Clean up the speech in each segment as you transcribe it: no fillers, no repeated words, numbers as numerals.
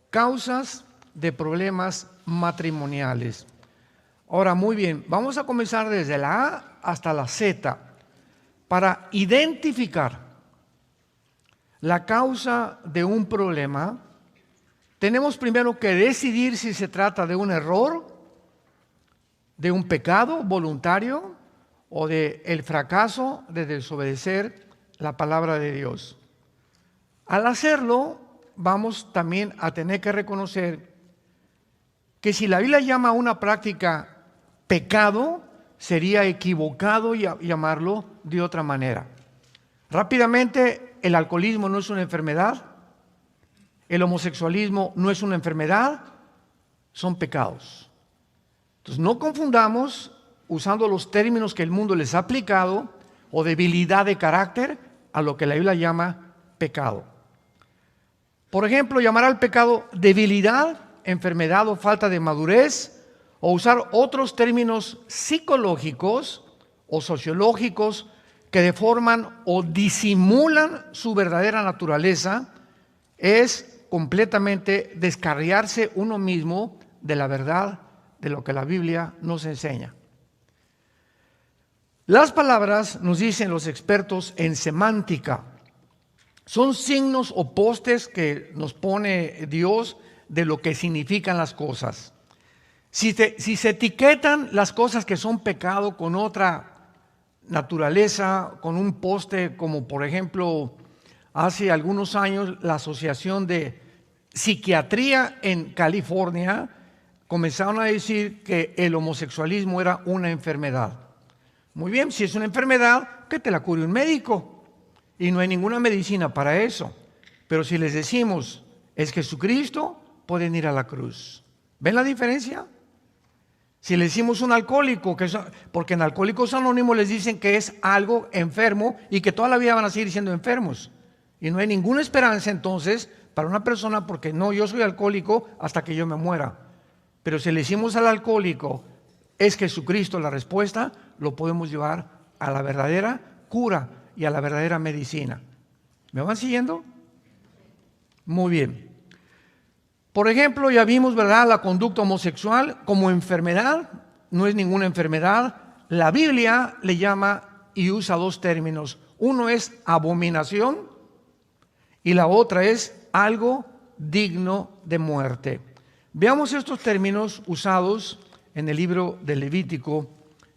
Causas de problemas matrimoniales. Ahora, muy bien, vamos a comenzar desde la A hasta la Z para identificar la causa de un problema. Tenemos primero que decidir si se trata de un error, de un pecado voluntario o de el fracaso de desobedecer la palabra de Dios. Al hacerlo, vamos también a tener que reconocer que si la Biblia llama a una práctica pecado, sería equivocado llamarlo de otra manera. Rápidamente, el alcoholismo no es una enfermedad, el homosexualismo no es una enfermedad, son pecados. Entonces no confundamos usando los términos que el mundo les ha aplicado o debilidad de carácter a lo que la Biblia llama pecado. Por ejemplo, llamar al pecado debilidad, enfermedad o falta de madurez, o usar otros términos psicológicos o sociológicos que deforman o disimulan su verdadera naturaleza, es completamente descarriarse uno mismo de la verdad de lo que la Biblia nos enseña. Las palabras, nos dicen los expertos en semántica, son signos o postes que nos pone Dios de lo que significan las cosas. Si se etiquetan las cosas que son pecado con otra naturaleza, con un poste, como por ejemplo hace algunos años la Asociación de Psiquiatría en California comenzaron a decir que el homosexualismo era una enfermedad. Muy bien, si es una enfermedad, que te la cure un médico. Y no hay ninguna medicina para eso. Pero si les decimos, es Jesucristo, pueden ir a la cruz. ¿Ven la diferencia? Si le decimos un alcohólico, porque en Alcohólicos Anónimos les dicen que es algo enfermo y que toda la vida van a seguir siendo enfermos. Y no hay ninguna esperanza entonces para una persona porque no, yo soy alcohólico hasta que yo me muera. Pero si le decimos al alcohólico, es Jesucristo la respuesta, lo podemos llevar a la verdadera cura y a la verdadera medicina. ¿Me van siguiendo? Muy bien. Por ejemplo, ya vimos, ¿verdad?, la conducta homosexual como enfermedad, no es ninguna enfermedad. La Biblia le llama y usa dos términos. Uno es abominación y la otra es algo digno de muerte. Veamos estos términos usados en el libro de Levítico,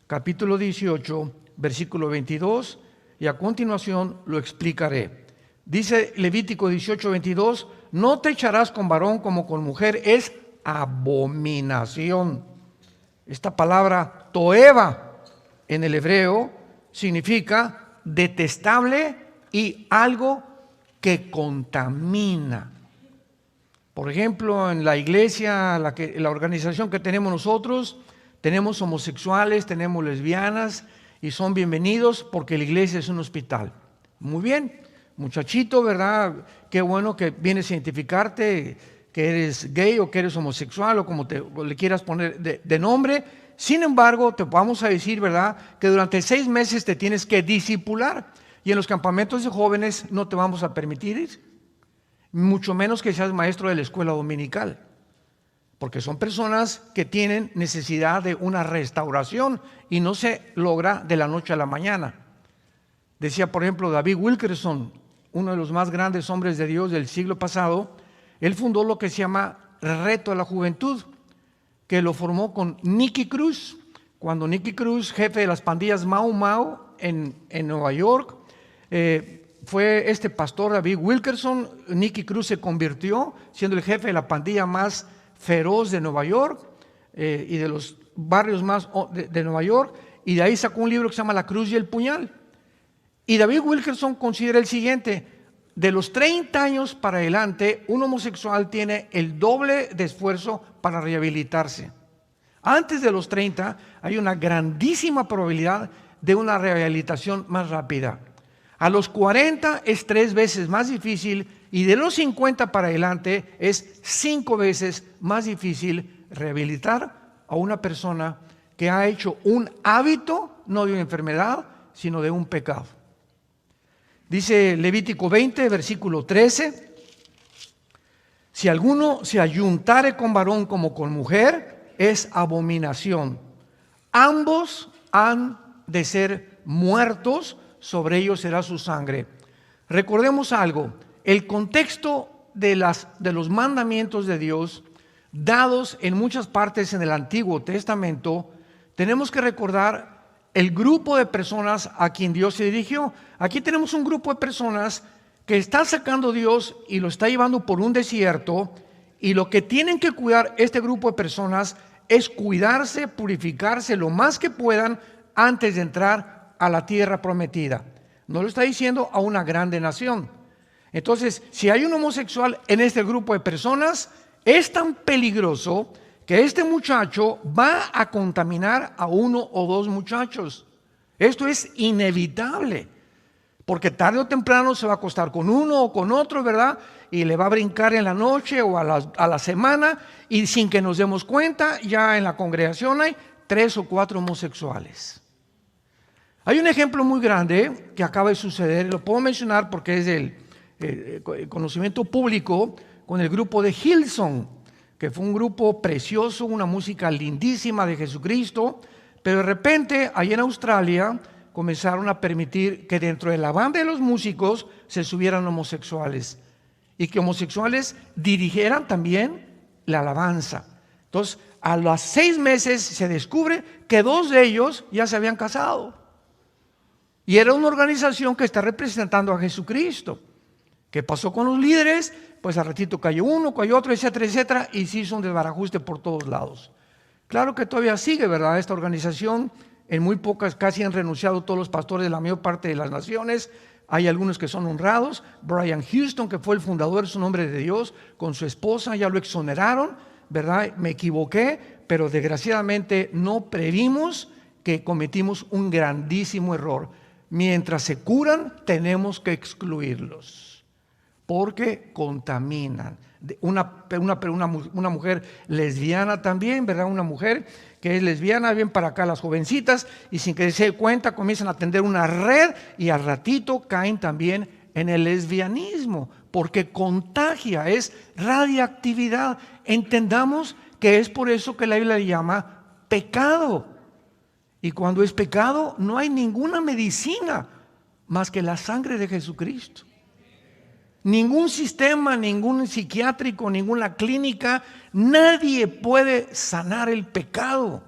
capítulo 18, versículo 22, y a continuación lo explicaré. Dice Levítico 18, 22, no te echarás con varón como con mujer, es abominación. Esta palabra toeva en el hebreo significa detestable y algo que contamina. Por ejemplo, en la iglesia, la organización que tenemos nosotros, tenemos homosexuales, tenemos lesbianas y son bienvenidos porque la iglesia es un hospital. Muy bien, muchachito, ¿verdad? Qué bueno que vienes a identificarte, que eres gay o que eres homosexual o como le quieras poner de nombre. Sin embargo, te vamos a decir, ¿verdad?, que durante 6 meses te tienes que discipular y en los campamentos de jóvenes no te vamos a permitir ir. Mucho menos que seas maestro de la escuela dominical, porque son personas que tienen necesidad de una restauración y no se logra de la noche a la mañana. Decía, por ejemplo, David Wilkerson, uno de los más grandes hombres de Dios del siglo pasado, él fundó lo que se llama Reto a la Juventud, que lo formó con Nicky Cruz, cuando Nicky Cruz, jefe de las pandillas Mau Mau en Nueva York, fue este pastor David Wilkerson. Nicky Cruz se convirtió siendo el jefe de la pandilla más feroz de Nueva York y de los barrios más de Nueva York, y de ahí sacó un libro que se llama La Cruz y el Puñal. Y David Wilkerson considera el siguiente: de los 30 años para adelante, un homosexual tiene el doble de esfuerzo para rehabilitarse. Antes de los 30 hay una grandísima probabilidad de una rehabilitación más rápida. A los 40 es 3 veces más difícil y de los 50 para adelante es 5 veces más difícil rehabilitar a una persona que ha hecho un hábito, no de una enfermedad, sino de un pecado. Dice Levítico 20, versículo 13, Si alguno se ayuntare con varón como con mujer, es abominación. Ambos han de ser muertos, sobre ellos será su sangre. Recordemos algo, el contexto de los mandamientos de Dios, dados en muchas partes en el Antiguo Testamento, tenemos que recordar el grupo de personas a quien Dios se dirigió. Aquí tenemos un grupo de personas que está sacando Dios y lo está llevando por un desierto, y lo que tienen que cuidar este grupo de personas es cuidarse, purificarse lo más que puedan antes de entrar a la tierra prometida. No lo está diciendo a una grande nación. Entonces, si hay un homosexual en este grupo de personas, es tan peligroso que este muchacho va a contaminar a uno o dos muchachos. Esto es inevitable, porque tarde o temprano se va a acostar con uno o con otro, ¿verdad? Y le va a brincar en la noche o a la semana, y sin que nos demos cuenta, ya en la congregación hay 3 o 4 homosexuales. Hay un ejemplo muy grande que acaba de suceder, lo puedo mencionar porque es del conocimiento público, con el grupo de Hillsong, que fue un grupo precioso, una música lindísima de Jesucristo, pero de repente allá en Australia comenzaron a permitir que dentro de la banda de los músicos se subieran homosexuales, y que homosexuales dirigieran también la alabanza. Entonces, a los 6 meses se descubre que 2 de ellos ya se habían casado, y era una organización que está representando a Jesucristo. ¿Qué pasó con los líderes? Pues al ratito cayó uno, cayó otro, etcétera, etcétera, y se hizo un desbarajuste por todos lados. Claro que todavía sigue, ¿verdad?, esta organización. En muy pocas, casi han renunciado todos los pastores de la mayor parte de las naciones. Hay algunos que son honrados. Brian Houston, que fue el fundador, es un hombre de Dios, con su esposa, ya lo exoneraron, ¿verdad? Me equivoqué, pero desgraciadamente no previmos que cometimos un grandísimo error. Mientras se curan, tenemos que excluirlos, porque contaminan. Una mujer lesbiana también, ¿verdad? Una mujer que es lesbiana, bien para acá las jovencitas, y sin que se den cuenta comienzan a tender una red, y al ratito caen también en el lesbianismo, porque contagia, es radiactividad. Entendamos que es por eso que la Biblia le llama pecado. Y cuando es pecado, no hay ninguna medicina más que la sangre de Jesucristo. Ningún sistema, ningún psiquiátrico, ninguna clínica, nadie puede sanar el pecado.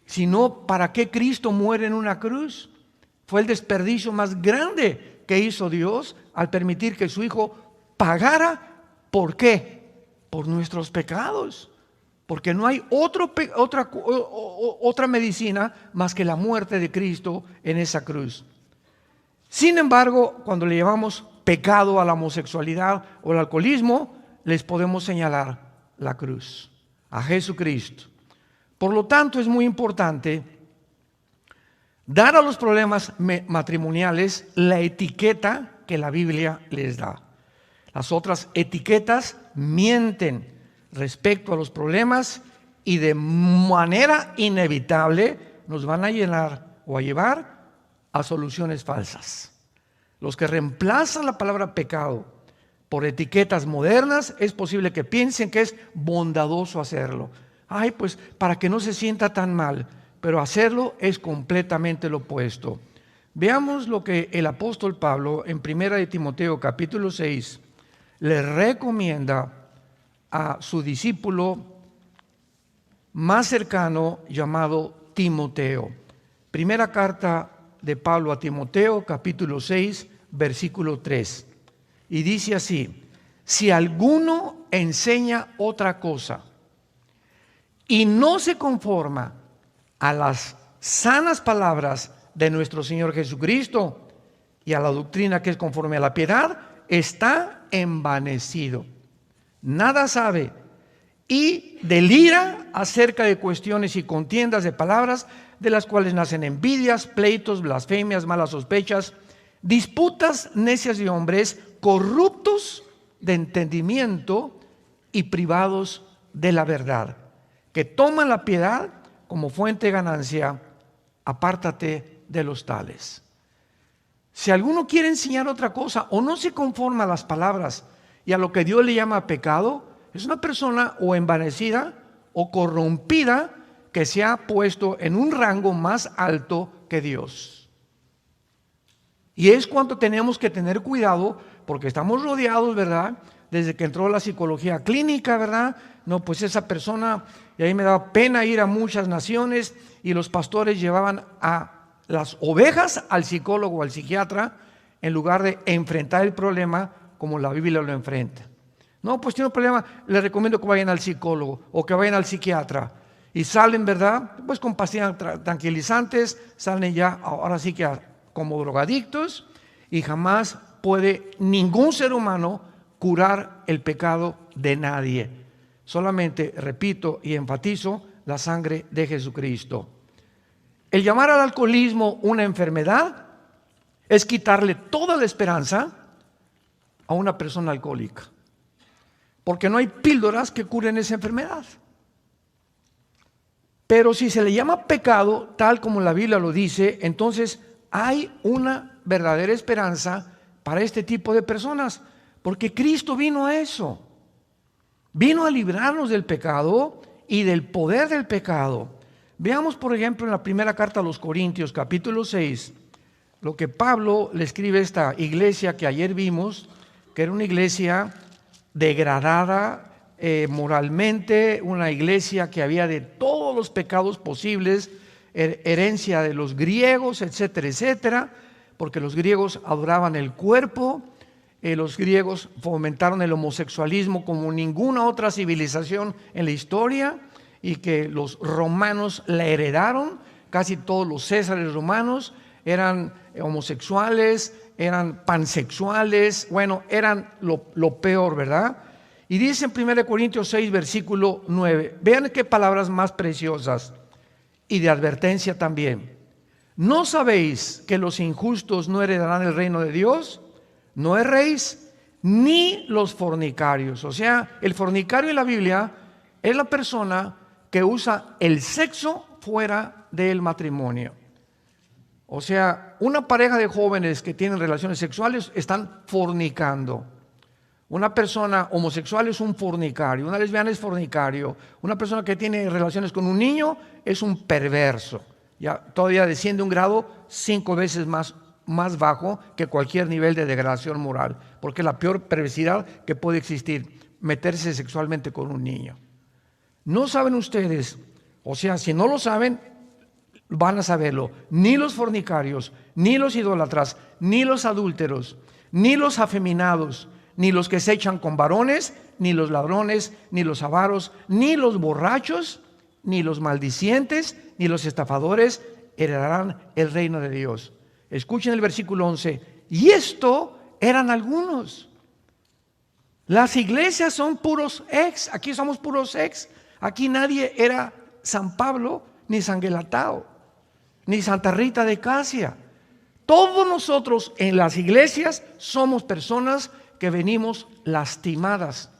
Sino, ¿para qué Cristo muere en una cruz? Fue el desperdicio más grande que hizo Dios al permitir que su Hijo pagara. ¿Por qué? Por nuestros pecados. Porque no hay otra medicina más que la muerte de Cristo en esa cruz. Sin embargo, cuando le llamamos pecado a la homosexualidad o al alcoholismo, les podemos señalar la cruz, a Jesucristo. Por lo tanto, es muy importante dar a los problemas matrimoniales la etiqueta que la Biblia les da. Las otras etiquetas mienten respecto a los problemas, y de manera inevitable nos van a llenar o a llevar a soluciones falsas. Los que reemplazan la palabra pecado por etiquetas modernas, es posible que piensen que es bondadoso hacerlo. Ay, pues para que no se sienta tan mal, pero hacerlo es completamente lo opuesto. Veamos lo que el apóstol Pablo en 1 de Timoteo capítulo 6 le recomienda a su discípulo más cercano llamado Timoteo. Primera carta de Pablo a Timoteo, capítulo 6, versículo 3. Y dice así: si alguno enseña otra cosa y no se conforma a las sanas palabras de nuestro Señor Jesucristo y a la doctrina que es conforme a la piedad, está envanecido, nada sabe, y delira acerca de cuestiones y contiendas de palabras, de las cuales nacen envidias, pleitos, blasfemias, malas sospechas, disputas necias de hombres, corruptos de entendimiento y privados de la verdad, que toman la piedad como fuente de ganancia. Apártate de los tales. Si alguno quiere enseñar otra cosa o no se conforma a las palabras y a lo que Dios le llama pecado, es una persona o envanecida o corrompida que se ha puesto en un rango más alto que Dios. Y es cuando tenemos que tener cuidado, porque estamos rodeados, ¿verdad? Desde que entró la psicología clínica, ¿verdad? No, pues esa persona, y ahí me daba pena ir a muchas naciones y los pastores llevaban a las ovejas al psicólogo o al psiquiatra en lugar de enfrentar el problema como la Biblia lo enfrenta. No, pues tiene un problema, les recomiendo que vayan al psicólogo o que vayan al psiquiatra. Y salen, ¿verdad? Pues con pastillas tranquilizantes, salen ya, ahora sí que como drogadictos, y jamás puede ningún ser humano curar el pecado de nadie. Solamente, repito y enfatizo, la sangre de Jesucristo. El llamar al alcoholismo una enfermedad es quitarle toda la esperanza a una persona alcohólica, porque no hay píldoras que curen esa enfermedad. Pero si se le llama pecado, tal como la Biblia lo dice, entonces hay una verdadera esperanza para este tipo de personas, porque Cristo vino a eso. Vino a librarnos del pecado y del poder del pecado. Veamos, por ejemplo, en la primera carta a los Corintios, capítulo 6, lo que Pablo le escribe a esta iglesia que ayer vimos, que era una iglesia degradada moralmente, una iglesia que había de todos los pecados posibles, herencia de los griegos, etcétera, etcétera, porque los griegos adoraban el cuerpo, los griegos fomentaron el homosexualismo como ninguna otra civilización en la historia, y que los romanos la heredaron. Casi todos los césares romanos eran homosexuales, eran pansexuales, bueno, eran lo peor, ¿verdad? Y dice en 1 Corintios 6, versículo 9, vean qué palabras más preciosas y de advertencia también. ¿No sabéis que los injustos no heredarán el reino de Dios? No erréis, ni los fornicarios. O sea, el fornicario en la Biblia es la persona que usa el sexo fuera del matrimonio. O sea, una pareja de jóvenes que tienen relaciones sexuales están fornicando. Una persona homosexual es un fornicario, una lesbiana es fornicario, una persona que tiene relaciones con un niño es un perverso. Ya todavía desciende un grado 5 veces más bajo que cualquier nivel de degradación moral, porque es la peor perversidad que puede existir, meterse sexualmente con un niño. ¿No saben ustedes? O sea, si no lo saben, van a saberlo. Ni los fornicarios, ni los idólatras, ni los adúlteros, ni los afeminados, ni los que se echan con varones, ni los ladrones, ni los avaros, ni los borrachos, ni los maldicientes, ni los estafadores heredarán el reino de Dios. Escuchen el versículo 11. Y esto eran algunos. Las iglesias son puros ex. Aquí somos puros ex. Aquí nadie era San Pablo, ni San Gelatao, ni Santa Rita de Casia. Todos nosotros en las iglesias somos personas que venimos lastimadas,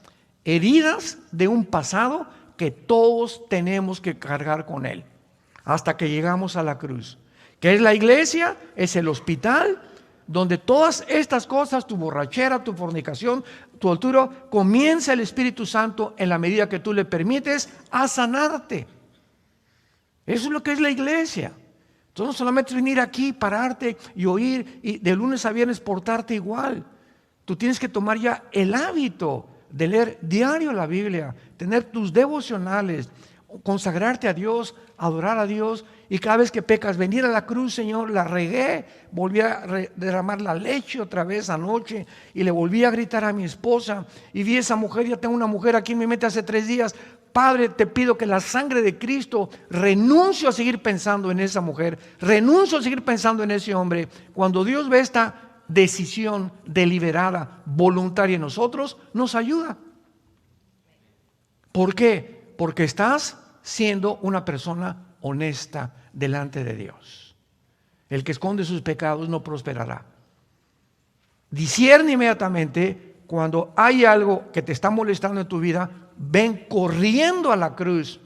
heridas de un pasado que todos tenemos que cargar con él, hasta que llegamos a la cruz. ¿Qué es la iglesia? Es el hospital donde todas estas cosas, tu borrachera, tu fornicación, tu altura, comienza el Espíritu Santo en la medida que tú le permites a sanarte. Eso es lo que es la iglesia. Entonces no solamente es venir aquí, pararte y oír y de lunes a viernes portarte igual. Tú tienes que tomar ya el hábito de leer diario la Biblia, tener tus devocionales, consagrarte a Dios, adorar a Dios, y cada vez que pecas, venir a la cruz, Señor, la regué, volví a derramar la leche otra vez anoche, y le volví a gritar a mi esposa, y vi a esa mujer, ya tengo una mujer aquí en mi mente hace 3 días, Padre, te pido que la sangre de Cristo, renuncio a seguir pensando en esa mujer, renuncio a seguir pensando en ese hombre. Cuando Dios ve esta decisión deliberada, voluntaria en nosotros, nos ayuda. ¿Por qué? Porque estás siendo una persona honesta delante de Dios. El que esconde sus pecados no prosperará. Discierne inmediatamente cuando hay algo que te está molestando en tu vida. Ven corriendo a la cruz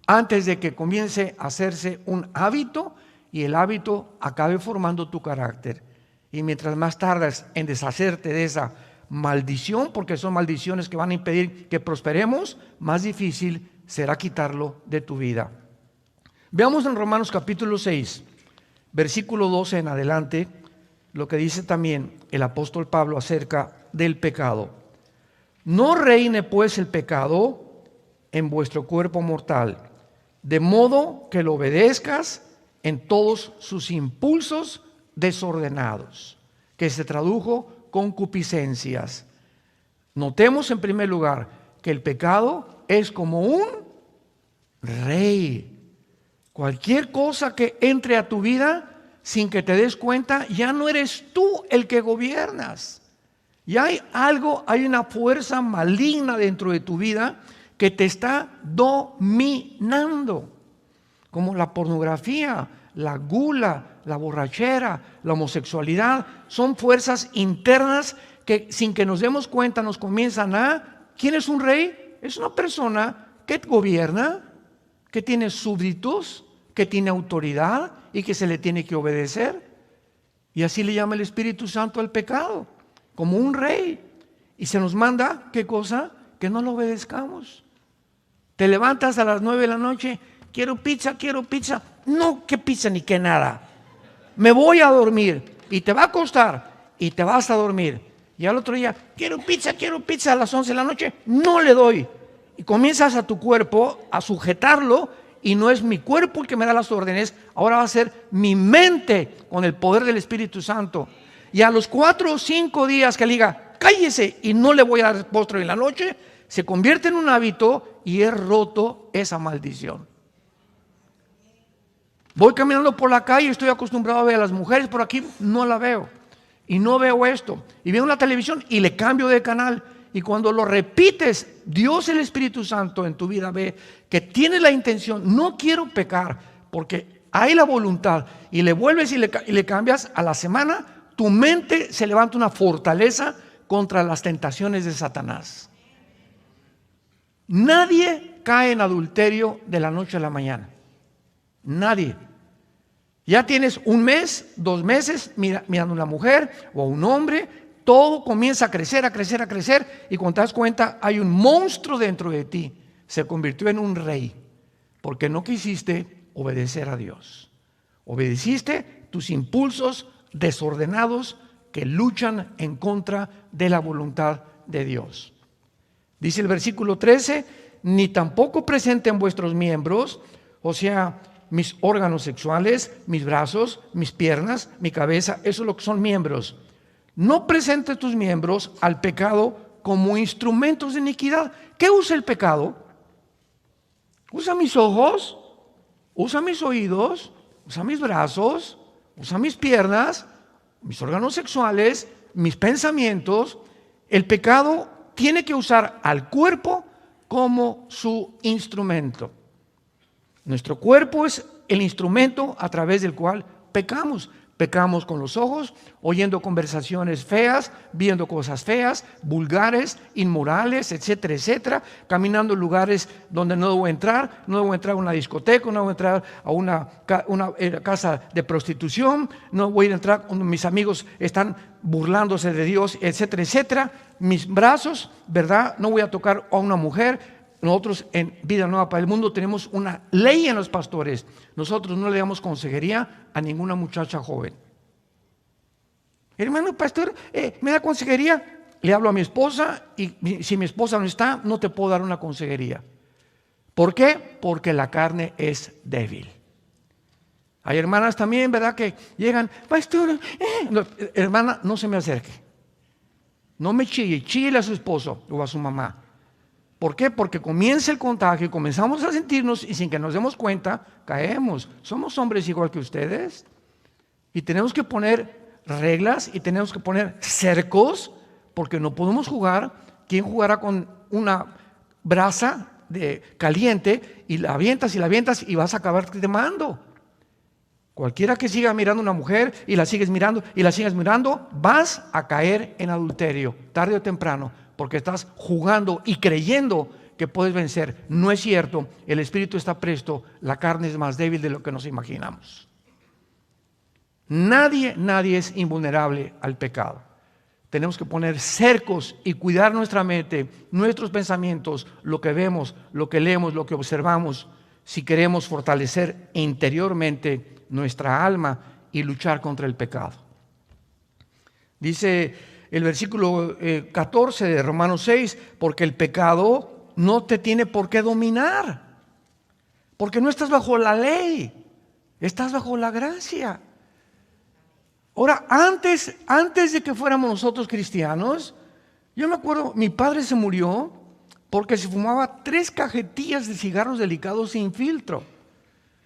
antes de que comience a hacerse un hábito y el hábito acabe formando tu carácter. Y mientras más tardas en deshacerte de esa maldición, porque son maldiciones que van a impedir que prosperemos, más difícil será quitarlo de tu vida. Veamos en Romanos capítulo 6, versículo 12 en adelante, lo que dice también el apóstol Pablo acerca del pecado. No reine pues el pecado en vuestro cuerpo mortal, de modo que lo obedezcas en todos sus impulsos desordenados, que se tradujo concupiscencias. Notemos en primer lugar que el pecado es como un rey. Cualquier cosa que entre a tu vida sin que te des cuenta, ya no eres tú el que gobiernas. Y hay una fuerza maligna dentro de tu vida que te está dominando, como la pornografía, la gula, la borrachera, la homosexualidad. Son fuerzas internas que sin que nos demos cuenta nos comienzan a... ¿Quién es un rey? Es una persona que gobierna, que tiene súbditos, que tiene autoridad y que se le tiene que obedecer. Y así le llama el Espíritu Santo al pecado, como un rey. Y se nos manda, ¿qué cosa? Que no lo obedezcamos. Te levantas a las 9 de la noche, quiero pizza. No, qué pizza ni qué nada. Me voy a dormir. Y te va a costar y te vas a dormir. Y al otro día, quiero pizza a las 11 de la noche, no le doy. Y comienzas a tu cuerpo a sujetarlo, y no es mi cuerpo el que me da las órdenes, ahora va a ser mi mente con el poder del Espíritu Santo. Y a los 4 o 5 días que le diga, cállese y no le voy a dar postre en la noche, se convierte en un hábito y he roto esa maldición. Voy caminando por la calle, estoy acostumbrado a ver a las mujeres por aquí, no la veo. Y no veo esto. Y veo la televisión y le cambio de canal. Y cuando lo repites, Dios, el Espíritu Santo en tu vida ve que tienes la intención, no quiero pecar, porque hay la voluntad, y le vuelves y le cambias, a la semana tu mente se levanta una fortaleza contra las tentaciones de Satanás. Nadie cae en adulterio de la noche a la mañana. Nadie. Ya tienes 1 mes, 2 meses mirando a una mujer o a un hombre, todo comienza a crecer, y cuando te das cuenta hay un monstruo dentro de ti. Se convirtió en un rey porque no quisiste obedecer a Dios. Obedeciste tus impulsos desordenados que luchan en contra de la voluntad de Dios. Dice el versículo 13, ni tampoco presenten vuestros miembros, o sea, mis órganos sexuales, mis brazos, mis piernas, mi cabeza, eso es lo que son miembros. No presentes tus miembros al pecado como instrumentos de iniquidad. ¿Qué usa el pecado? Usa mis ojos, usa mis oídos, usa mis brazos, usa mis piernas, mis órganos sexuales, mis pensamientos. El pecado tiene que usar al cuerpo como su instrumento. Nuestro cuerpo es el instrumento a través del cual pecamos. Pecamos con los ojos, oyendo conversaciones feas, viendo cosas feas, vulgares, inmorales, etcétera, etcétera. Caminando en lugares donde no debo entrar. No debo entrar a una discoteca, no debo entrar a una casa de prostitución. No voy a entrar cuando mis amigos están burlándose de Dios, etcétera, etcétera. Mis brazos, ¿verdad? No voy a tocar a una mujer. Nosotros en Vida Nueva para el Mundo tenemos una ley en los pastores. Nosotros no le damos consejería a ninguna muchacha joven. Hermano pastor, ¿me da consejería? Le hablo a mi esposa y si mi esposa no está, no te puedo dar una consejería. ¿Por qué? Porque la carne es débil. Hay hermanas también, ¿verdad? Que llegan, pastor, no, hermana, no se me acerque. No me chille, chille a su esposo o a su mamá. ¿Por qué? Porque comienza el contagio y comenzamos a sentirnos y sin que nos demos cuenta, caemos. Somos hombres igual que ustedes y tenemos que poner reglas y tenemos que poner cercos porque no podemos jugar. ¿Quién jugará con una brasa caliente y la avientas y vas a acabar quemando? Cualquiera que siga mirando a una mujer y la sigues mirando y la sigues mirando, vas a caer en adulterio tarde o temprano. Porque estás jugando y creyendo que puedes vencer. No es cierto, el espíritu está presto, la carne es más débil de lo que nos imaginamos. Nadie es invulnerable al pecado. Tenemos que poner cercos y cuidar nuestra mente, nuestros pensamientos, lo que vemos, lo que leemos, lo que observamos, si queremos fortalecer interiormente nuestra alma y luchar contra el pecado. Dice el versículo 14 de Romanos 6, porque el pecado no te tiene por qué dominar, porque no estás bajo la ley, estás bajo la gracia. Ahora, antes de que fuéramos nosotros cristianos, yo me acuerdo, mi padre se murió porque se fumaba 3 cajetillas de cigarros delicados sin filtro.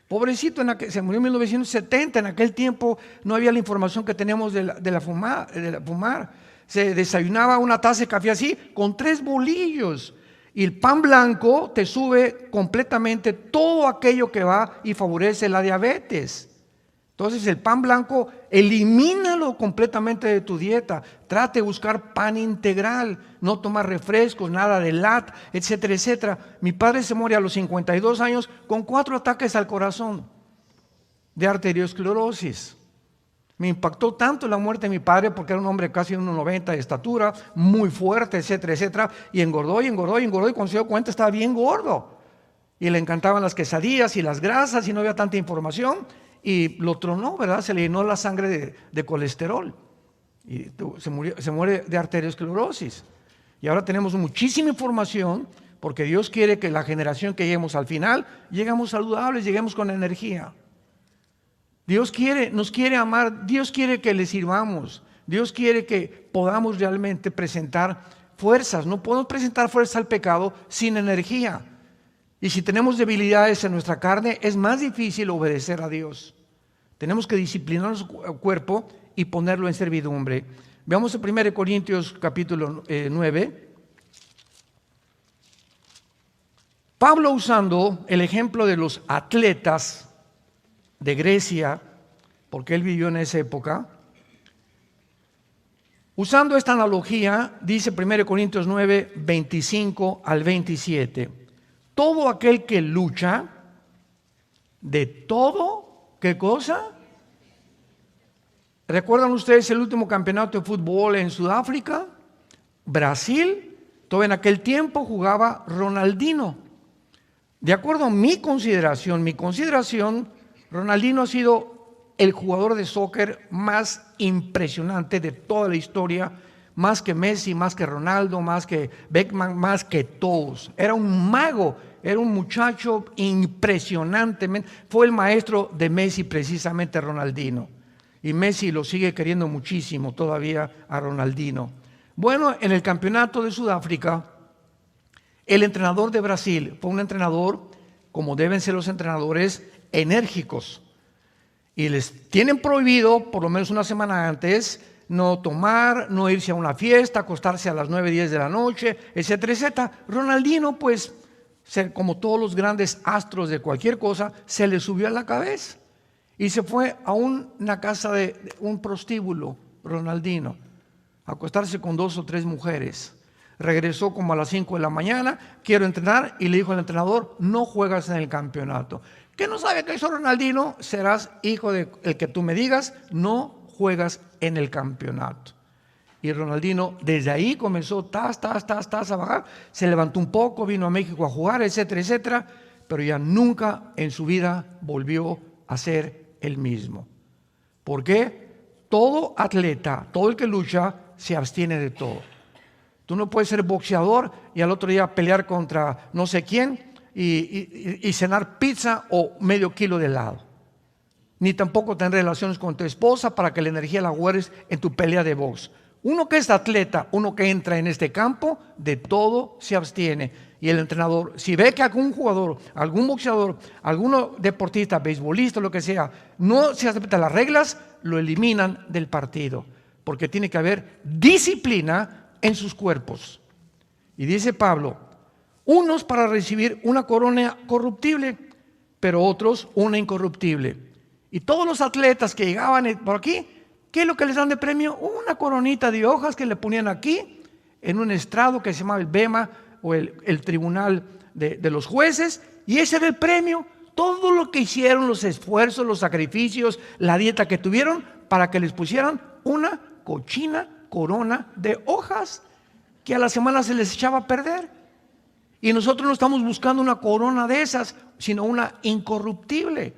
Pobrecito, se murió en 1970, en aquel tiempo no había la información que tenemos de la fumar. Se desayunaba una taza de café así, con 3 bolillos. Y el pan blanco te sube completamente todo aquello que va y favorece la diabetes. Entonces el pan blanco, elimínalo completamente de tu dieta. Trate de buscar pan integral, no tomar refrescos, nada de lat, etcétera, etcétera. Mi padre se muere a los 52 años con 4 ataques al corazón de arteriosclerosis. Me impactó tanto la muerte de mi padre porque era un hombre casi 1,90 de estatura, muy fuerte, etcétera, etcétera. Y engordó, y cuando se dio cuenta estaba bien gordo. Y le encantaban las quesadillas y las grasas y no había tanta información. Y lo tronó, ¿verdad? Se le llenó la sangre de colesterol. Y se muere de arteriosclerosis. Y ahora tenemos muchísima información porque Dios quiere que la generación que lleguemos al final, lleguemos saludables, lleguemos con energía. Dios nos quiere amar, Dios quiere que le sirvamos, Dios quiere que podamos realmente presentar fuerzas. No podemos presentar fuerza al pecado sin energía. Y si tenemos debilidades en nuestra carne, es más difícil obedecer a Dios. Tenemos que disciplinar nuestro cuerpo y ponerlo en servidumbre. Veamos en 1 Corintios capítulo 9. Pablo, usando el ejemplo de los atletas de Grecia, porque él vivió en esa época, usando esta analogía, dice 1 Corintios 9, 25 al 27, todo aquel que lucha, de todo, ¿qué cosa? ¿Recuerdan ustedes el último campeonato de fútbol en Sudáfrica? Brasil, todo en aquel tiempo jugaba Ronaldinho. De acuerdo a mi consideración, Ronaldinho ha sido el jugador de soccer más impresionante de toda la historia, más que Messi, más que Ronaldo, más que Beckham, más que todos. Era un mago, era un muchacho impresionante. Fue el maestro de Messi precisamente, Ronaldinho. Y Messi lo sigue queriendo muchísimo todavía a Ronaldinho. Bueno, en el campeonato de Sudáfrica, el entrenador de Brasil fue un entrenador, como deben ser los entrenadores, enérgicos. Y les tienen prohibido, por lo menos una semana antes, no tomar, no irse a una fiesta, acostarse a las 9, 10 de la noche, etcétera, etcétera. Ronaldinho, pues, como todos los grandes astros de cualquier cosa, se le subió a la cabeza. Y se fue a una casa de un prostíbulo, Ronaldinho, a acostarse con 2 o 3 mujeres. Regresó como a las 5 de la mañana, quiero entrenar, y le dijo al entrenador, no juegas en el campeonato. ¿Qué no sabe qué hizo Ronaldinho? Serás hijo del que tú me digas, no juegas en el campeonato. Y Ronaldinho desde ahí comenzó a bajar, se levantó un poco, vino a México a jugar, etcétera, etcétera, pero ya nunca en su vida volvió a ser el mismo. ¿Por qué? Todo atleta, todo el que lucha, se abstiene de todo. Tú no puedes ser boxeador y al otro día pelear contra no sé quién y cenar pizza o medio kilo de helado. Ni tampoco tener relaciones con tu esposa para que la energía la guardes en tu pelea de box. Uno que es atleta, uno que entra en este campo, de todo se abstiene. Y el entrenador, si ve que algún jugador, algún boxeador, algún deportista, beisbolista, lo que sea, no se acepta las reglas, lo eliminan del partido. Porque tiene que haber disciplina en sus cuerpos. Y dice Pablo, unos para recibir una corona corruptible, pero otros una incorruptible. Y todos los atletas que llegaban por aquí, ¿qué es lo que les dan de premio? Una coronita de hojas que le ponían aquí, en un estrado que se llamaba el bema, o el tribunal de los jueces, y ese era el premio. Todo lo que hicieron, los esfuerzos, los sacrificios, la dieta que tuvieron, para que les pusieran una cochina corona de hojas que a la semana se les echaba a perder. Y nosotros no estamos buscando una corona de esas, sino una incorruptible.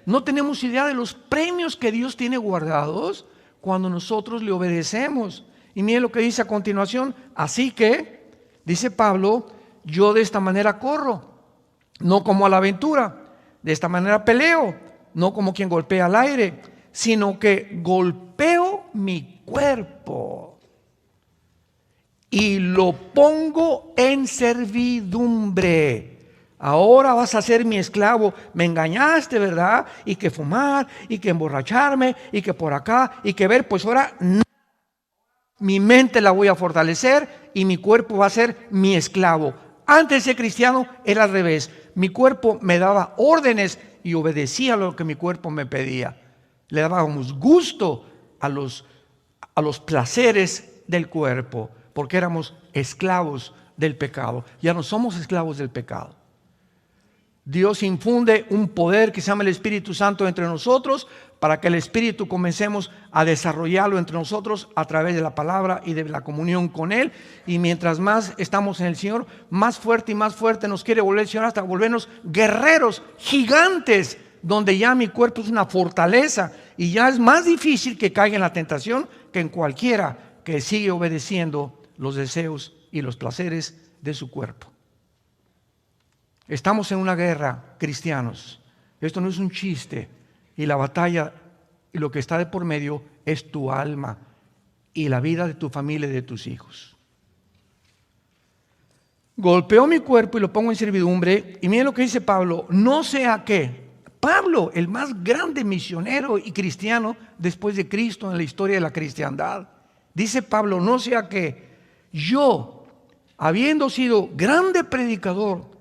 No tenemos idea de los premios que Dios tiene guardados cuando nosotros le obedecemos. Y miren lo que dice a continuación. Así que, dice Pablo, yo de esta manera corro, no como a la aventura. De esta manera peleo, no como quien golpea al aire, sino que golpeo mi cuerpo y lo pongo en servidumbre. Ahora vas a ser mi esclavo. Me engañaste, ¿verdad? Y que fumar, y que emborracharme, y que por acá, y que ver, pues ahora mi mente la voy a fortalecer y mi cuerpo va a ser mi esclavo. Antes de ser cristiano era al revés. Mi cuerpo me daba órdenes y obedecía lo que mi cuerpo me pedía. Le dábamos gusto a los placeres del cuerpo, porque éramos esclavos del pecado. Ya no somos esclavos del pecado. Dios infunde un poder que se llama el Espíritu Santo entre nosotros, para que el Espíritu comencemos a desarrollarlo entre nosotros a través de la palabra y de la comunión con Él. Y mientras más estamos en el Señor, más fuerte y más fuerte nos quiere volver el Señor, hasta volvernos guerreros, gigantes, donde ya mi cuerpo es una fortaleza y ya es más difícil que caiga en la tentación que en cualquiera que sigue obedeciendo los deseos y los placeres de su cuerpo. Estamos en una guerra, cristianos. Esto no es un chiste. Y la batalla y lo que está de por medio es tu alma y la vida de tu familia y de tus hijos. Golpeo mi cuerpo y lo pongo en servidumbre. Y miren lo que dice Pablo. No sea que Pablo, el más grande misionero y cristiano después de Cristo en la historia de la cristiandad, dice Pablo, no sea que yo, habiendo sido grande predicador,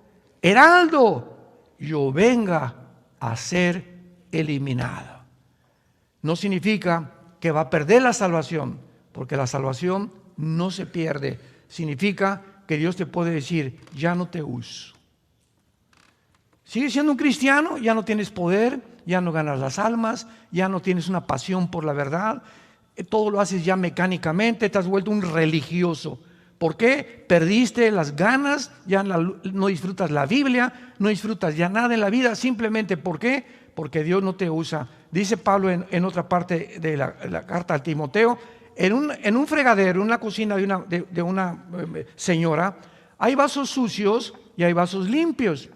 heraldo, yo venga a ser eliminado. No significa que va a perder la salvación, porque la salvación no se pierde. Significa que Dios te puede decir, ya no te uso. Sigues siendo un cristiano, ya no tienes poder, ya no ganas las almas, ya no tienes una pasión por la verdad, todo lo haces ya mecánicamente, te has vuelto un religioso. ¿Por qué? Perdiste las ganas, ya no disfrutas la Biblia, no disfrutas ya nada en la vida. Simplemente, ¿por qué? Porque Dios no te usa. Dice Pablo en otra parte de la carta a Timoteo, en un fregadero, en una cocina de una señora, hay vasos sucios y hay vasos limpios.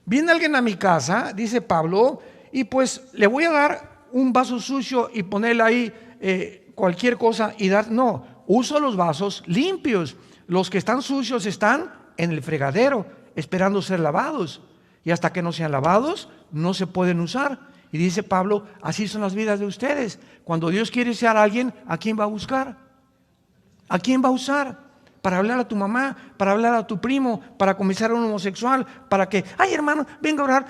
Viene alguien a mi casa, dice Pablo, y pues le voy a dar un vaso sucio y ponerle ahí cualquier cosa y dar. No, uso los vasos limpios. Los que están sucios están en el fregadero, esperando ser lavados. Y hasta que no sean lavados, no se pueden usar. Y dice Pablo, así son las vidas de ustedes. Cuando Dios quiere usar a alguien, ¿a quién va a buscar? ¿A quién va a usar? Para hablar a tu mamá, para hablar a tu primo, para comenzar a un homosexual, para que, ay hermano, venga a orar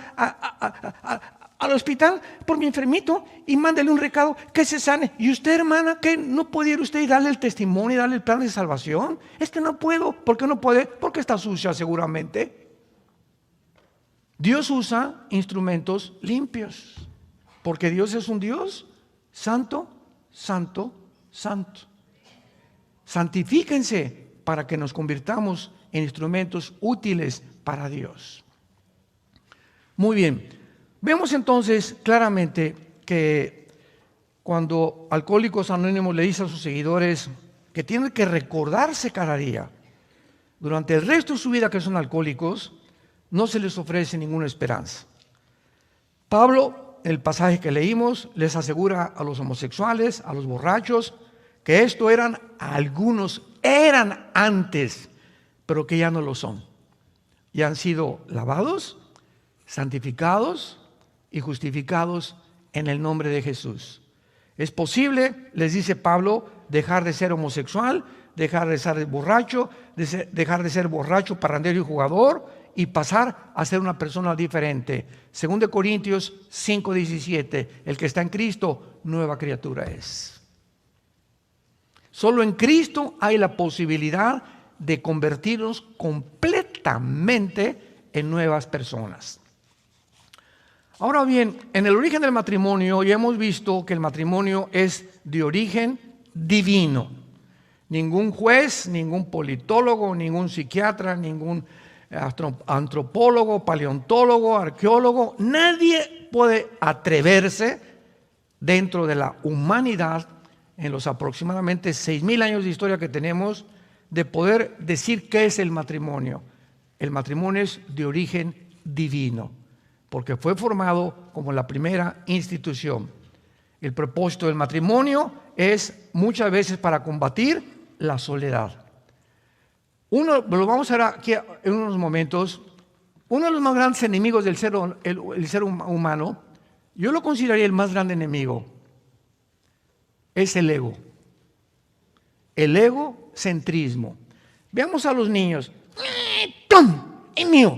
al hospital por mi enfermito y mándele un recado que se sane. Y usted, hermana, ¿qué no puede ir usted y darle el testimonio y darle el plan de salvación? Es que no puedo. ¿Por qué no puede? Porque está sucia seguramente. Dios usa instrumentos limpios, porque Dios es un Dios santo, santo, santo. Santifíquense para que nos convirtamos en instrumentos útiles para Dios. Muy bien. Vemos entonces claramente que cuando Alcohólicos Anónimos le dice a sus seguidores que tienen que recordarse cada día, durante el resto de su vida que son alcohólicos, no se les ofrece ninguna esperanza. Pablo, en el pasaje que leímos, les asegura a los homosexuales, a los borrachos, que esto algunos eran antes, pero que ya no lo son. Ya han sido lavados, santificados y justificados en el nombre de Jesús. Es posible, les dice Pablo, dejar de ser homosexual, dejar de ser borracho, dejar de ser borracho, parrandero y jugador y pasar a ser una persona diferente. 2 Corintios 5:17, el que está en Cristo, nueva criatura es. Solo en Cristo hay la posibilidad de convertirnos completamente en nuevas personas. Ahora bien, en el origen del matrimonio ya hemos visto que el matrimonio es de origen divino. Ningún juez, ningún politólogo, ningún psiquiatra, ningún antropólogo, paleontólogo, arqueólogo, nadie puede atreverse dentro de la humanidad, en los aproximadamente 6,000 años de historia que tenemos, de poder decir qué es el matrimonio. El matrimonio es de origen divino, porque fue formado como la primera institución. El propósito del matrimonio es muchas veces para combatir la soledad. Lo vamos a ver aquí en unos momentos. Uno de los más grandes enemigos del ser humano, yo lo consideraría el más grande enemigo, es el ego. El egocentrismo. Veamos a los niños. ¡Tom! ¡Es mío!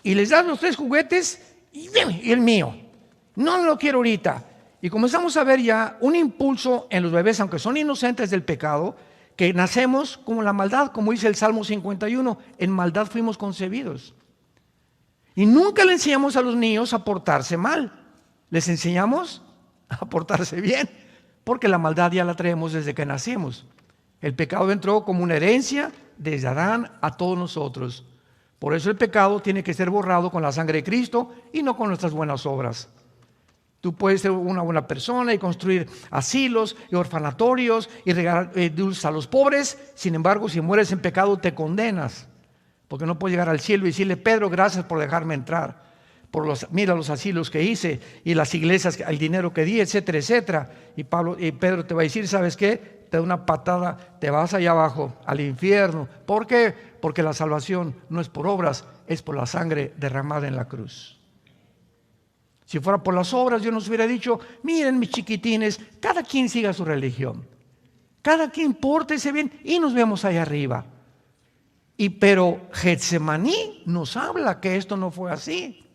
Y les das los 3 juguetes y el mío. No lo quiero ahorita. Y comenzamos a ver ya un impulso en los bebés, aunque son inocentes del pecado, que nacemos como la maldad, como dice el Salmo 51, en maldad fuimos concebidos. Y nunca le enseñamos a los niños a portarse mal. Les enseñamos a portarse bien, porque la maldad ya la traemos desde que nacimos. El pecado entró como una herencia desde Adán a todos nosotros. Por eso el pecado tiene que ser borrado con la sangre de Cristo y no con nuestras buenas obras. Tú puedes ser una buena persona y construir asilos y orfanatorios y regalar dulces a los pobres. Sin embargo, si mueres en pecado te condenas, porque no puedes llegar al cielo y decirle: Pedro, gracias por dejarme entrar, mira los asilos que hice y las iglesias, el dinero que di, etcétera, etcétera. Y Pedro te va a decir: ¿sabes qué? Te da una patada, te vas allá abajo al infierno. ¿Por qué? Porque la salvación no es por obras, es por la sangre derramada en la cruz. Si fuera por las obras, Dios nos hubiera dicho: miren, mis chiquitines, cada quien siga su religión, cada quien pórtese bien y nos vemos allá arriba. Pero Getsemaní nos habla que esto no fue así.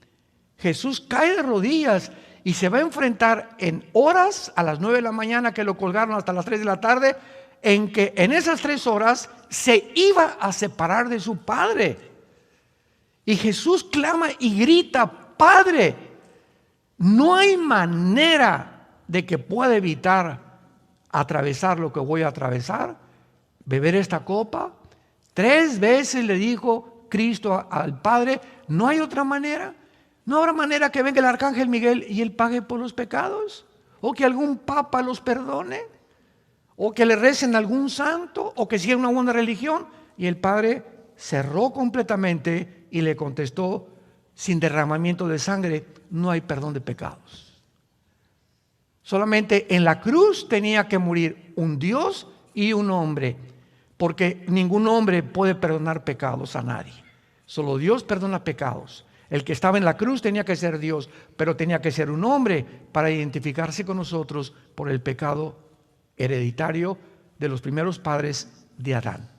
Jesús cae de rodillas y se va a enfrentar en horas, a las 9 de la mañana que lo colgaron hasta las 3 de la tarde, en que en esas 3 horas se iba a separar de su Padre. Y Jesús clama y grita: Padre, no hay manera de que pueda evitar atravesar lo que voy a atravesar, beber esta copa. 3 veces le dijo Cristo al Padre: no hay otra manera. No habrá manera que venga el arcángel Miguel y él pague por los pecados, o que algún papa los perdone, o que le recen a algún santo, o que siga una buena religión. Y el Padre cerró completamente y le contestó: sin derramamiento de sangre no hay perdón de pecados. Solamente en la cruz tenía que morir un Dios y un hombre, porque ningún hombre puede perdonar pecados a nadie. Solo Dios perdona pecados. El que estaba en la cruz tenía que ser Dios, pero tenía que ser un hombre para identificarse con nosotros por el pecado hereditario de los primeros padres de Adán.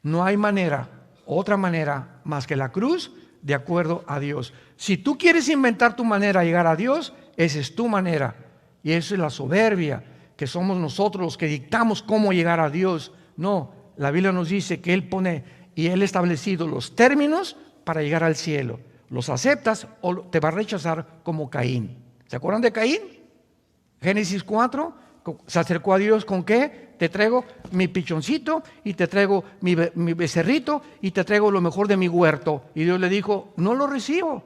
No hay manera, otra manera más que la cruz, de acuerdo a Dios. Si tú quieres inventar tu manera de llegar a Dios, esa es tu manera. Y eso es la soberbia, que somos nosotros los que dictamos cómo llegar a Dios. No, la Biblia nos dice que Él pone y Él ha establecido los términos para llegar al cielo. ¿Los aceptas o te va a rechazar como Caín? ¿Se acuerdan de Caín? Génesis 4, se acercó a Dios ¿con qué? Te traigo mi pichoncito y te traigo mi becerrito y te traigo lo mejor de mi huerto. Y Dios le dijo: no lo recibo.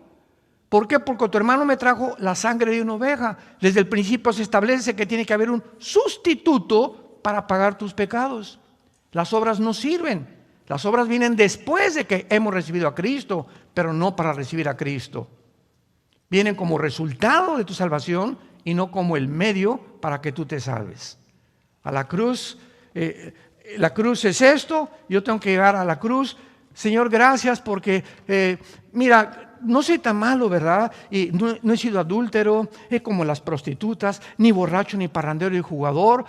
¿Por qué? Porque tu hermano me trajo la sangre de una oveja. Desde el principio se establece que tiene que haber un sustituto para pagar tus pecados. Las obras no sirven. Las obras vienen después de que hemos recibido a Cristo, pero no para recibir a Cristo. Vienen como resultado de tu salvación y no como el medio para que tú te salves. A la cruz, la cruz es esto, yo tengo que llegar a la cruz. Señor, gracias porque, mira, no soy tan malo, ¿verdad? Y no he sido adúltero, como las prostitutas, ni borracho, ni parrandero, ni jugador.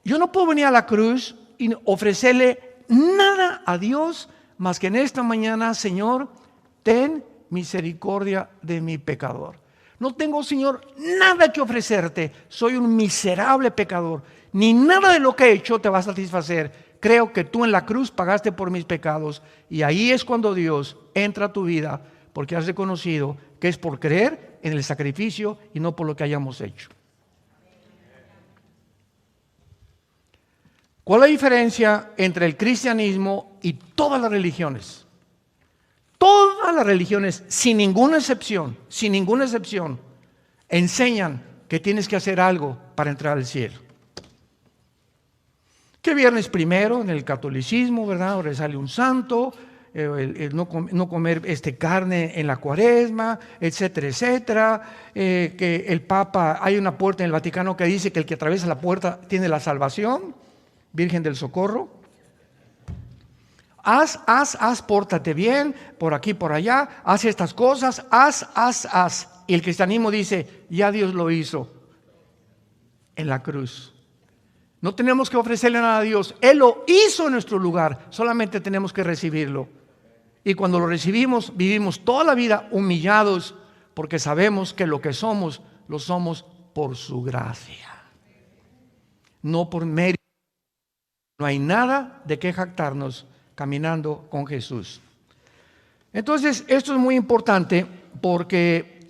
Yo no puedo venir a la cruz y ofrecerle nada a Dios más que en esta mañana: Señor, ten misericordia de mi pecador. No tengo, Señor, nada que ofrecerte. Soy un miserable pecador. Ni nada de lo que he hecho te va a satisfacer. Creo que tú en la cruz pagaste por mis pecados. Y ahí es cuando Dios entra a tu vida, porque has reconocido que es por creer en el sacrificio y no por lo que hayamos hecho. ¿Cuál es la diferencia entre el cristianismo y todas las religiones? Todas las religiones, sin ninguna excepción, enseñan que tienes que hacer algo para entrar al cielo. Que viernes primero en el catolicismo, ¿verdad? Ahora sale un santo, el no comer carne en la cuaresma, etcétera, etcétera. Que el Papa, hay una puerta en el Vaticano que dice que el que atraviesa la puerta tiene la salvación, Virgen del Socorro. Haz, pórtate bien, por aquí, por allá, haz estas cosas, haz. Y el cristianismo dice, ya Dios lo hizo en la cruz. No tenemos que ofrecerle nada a Dios, Él lo hizo en nuestro lugar, solamente tenemos que recibirlo. Y cuando lo recibimos, vivimos toda la vida humillados, porque sabemos que lo que somos, lo somos por su gracia, no por mérito. No hay nada de qué jactarnos caminando con Jesús. Entonces, esto es muy importante porque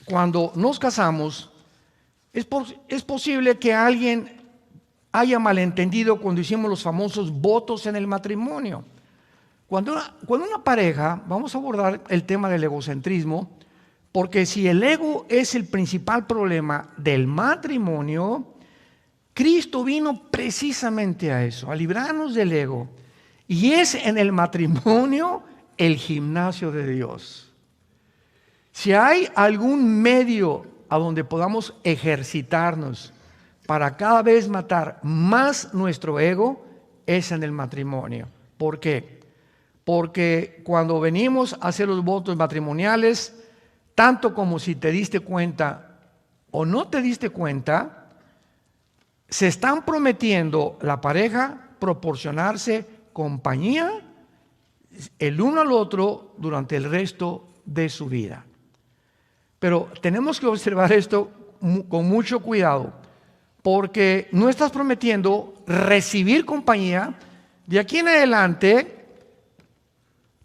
cuando nos casamos, es posible que alguien haya malentendido cuando hicimos los famosos votos en el matrimonio. Cuando una pareja, vamos a abordar el tema del egocentrismo, porque si el ego es el principal problema del matrimonio, Cristo vino precisamente a eso, a librarnos del ego. Y es en el matrimonio el gimnasio de Dios. Si hay algún medio a donde podamos ejercitarnos para cada vez matar más nuestro ego, es en el matrimonio. ¿Por qué? Porque cuando venimos a hacer los votos matrimoniales, tanto como si te diste cuenta o no te diste cuenta, se están prometiendo la pareja proporcionarse compañía el uno al otro durante el resto de su vida. Pero tenemos que observar esto con mucho cuidado, porque no estás prometiendo recibir compañía. De aquí en adelante,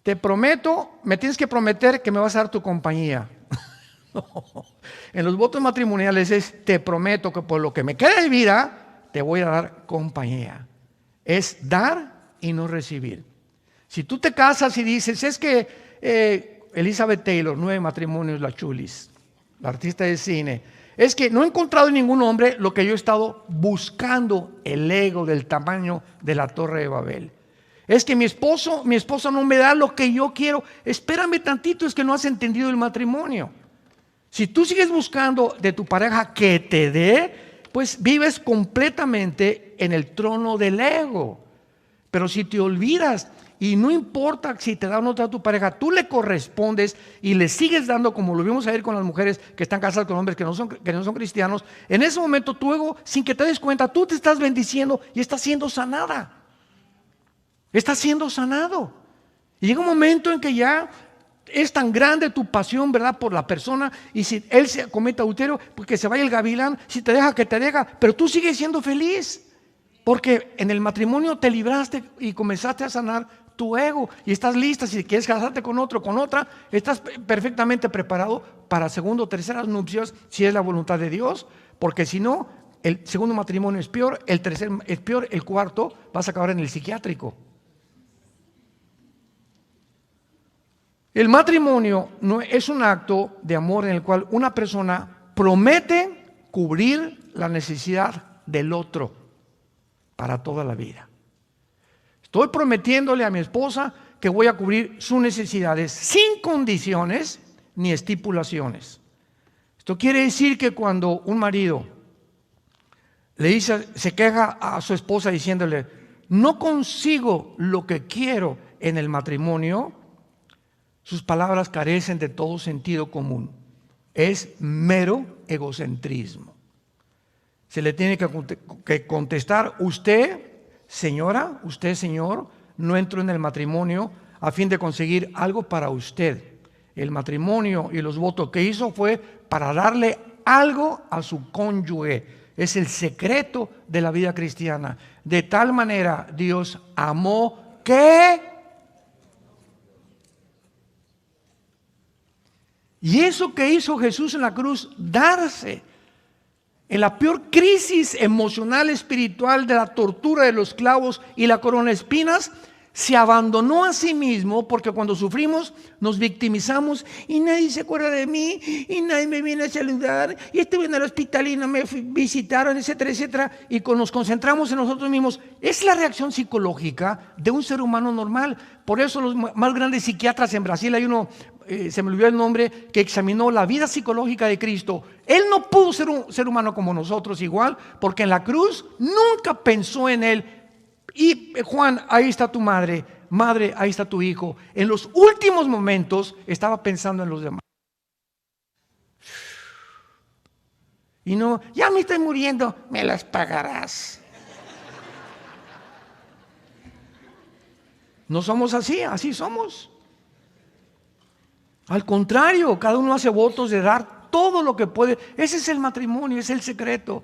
te prometo, me tienes que prometer que me vas a dar tu compañía. En los votos matrimoniales es, te prometo que por lo que me queda de vida, te voy a dar compañía. Es dar y no recibir. Si tú te casas y dices, es que Elizabeth Taylor, 9 matrimonios, la chulis, la artista de cine, es que no he encontrado en ningún hombre lo que yo he estado buscando, el ego del tamaño de la Torre de Babel. Es que mi esposa no me da lo que yo quiero. Espérame tantito, es que no has entendido el matrimonio. Si tú sigues buscando de tu pareja que te dé, pues vives completamente en el trono del ego. Pero si te olvidas, y no importa si te da o no te da tu pareja, tú le correspondes y le sigues dando, como lo vimos ayer con las mujeres que están casadas con hombres que no son cristianos, en ese momento tu ego, sin que te des cuenta, tú te estás bendiciendo y estás siendo sanada. Estás siendo sanado. Y llega un momento en que ya es tan grande tu pasión, ¿verdad?, por la persona, y si él se comete adulterio, pues que se vaya el gavilán, si te deja, que te deja, pero tú sigues siendo feliz, porque en el matrimonio te libraste y comenzaste a sanar tu ego, y estás lista. Si quieres casarte con otro, con otra, estás perfectamente preparado para segundo o terceras nupcias, si es la voluntad de Dios, porque si no, el segundo matrimonio es peor, el tercer es peor, el cuarto vas a acabar en el psiquiátrico. El matrimonio no es un acto de amor en el cual una persona promete cubrir la necesidad del otro para toda la vida. Estoy prometiéndole a mi esposa que voy a cubrir sus necesidades sin condiciones ni estipulaciones. Esto quiere decir que cuando un marido le dice, se queja a su esposa diciéndole, no consigo lo que quiero en el matrimonio, sus palabras carecen de todo sentido común. Es mero egocentrismo. Se le tiene que contestar, usted, señora, usted, señor, no entró en el matrimonio a fin de conseguir algo para usted. El matrimonio y los votos que hizo fue para darle algo a su cónyuge. Es el secreto de la vida cristiana. De tal manera Dios amó que... Y eso que hizo Jesús en la cruz, darse. en la peor crisis emocional, espiritual, de la tortura de los clavos y la corona de espinas, se abandonó a sí mismo, porque cuando sufrimos nos victimizamos y nadie se acuerda de mí y nadie me viene a saludar y estuve en el hospital y no me visitaron, etcétera, etcétera, y nos concentramos en nosotros mismos. Es la reacción psicológica de un ser humano normal. Por eso los más grandes psiquiatras en Brasil, hay uno, se me olvidó el nombre, que examinó la vida psicológica de Cristo. Él no pudo ser un ser humano como nosotros igual, porque en la cruz nunca pensó en él. Y Juan, ahí está tu madre, madre, ahí está tu hijo. En los últimos momentos estaba pensando en los demás. Y no, ya me estoy muriendo, me las pagarás. No somos así, así somos. Al contrario, cada uno hace votos de dar todo lo que puede. Ese es el matrimonio, es el secreto.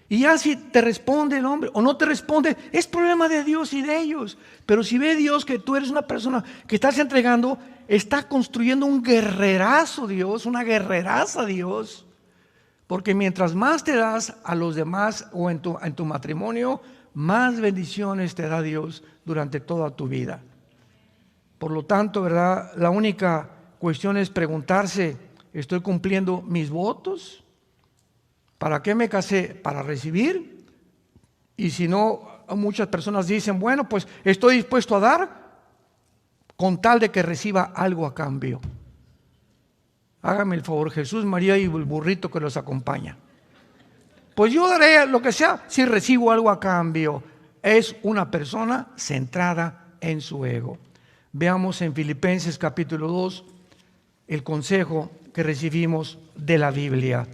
Y ya si te responde el hombre o no te responde, es problema de Dios y de ellos. Pero si ve Dios que tú eres una persona que estás entregando, está construyendo un guerrerazo Dios, una guerreraza Dios. Porque mientras más te das a los demás o en tu matrimonio, más bendiciones te da Dios durante toda tu vida. Por lo tanto, ¿verdad? La única cuestión es preguntarse, ¿estoy cumpliendo mis votos? ¿Para qué me casé? ¿Para recibir? Y si no, muchas personas dicen, bueno, pues estoy dispuesto a dar con tal de que reciba algo a cambio. Hágame el favor, Jesús, María y el burrito que los acompaña. Pues yo daré lo que sea si recibo algo a cambio. Es una persona centrada en su ego. Veamos en Filipenses capítulo 2 el consejo que recibimos de la Biblia.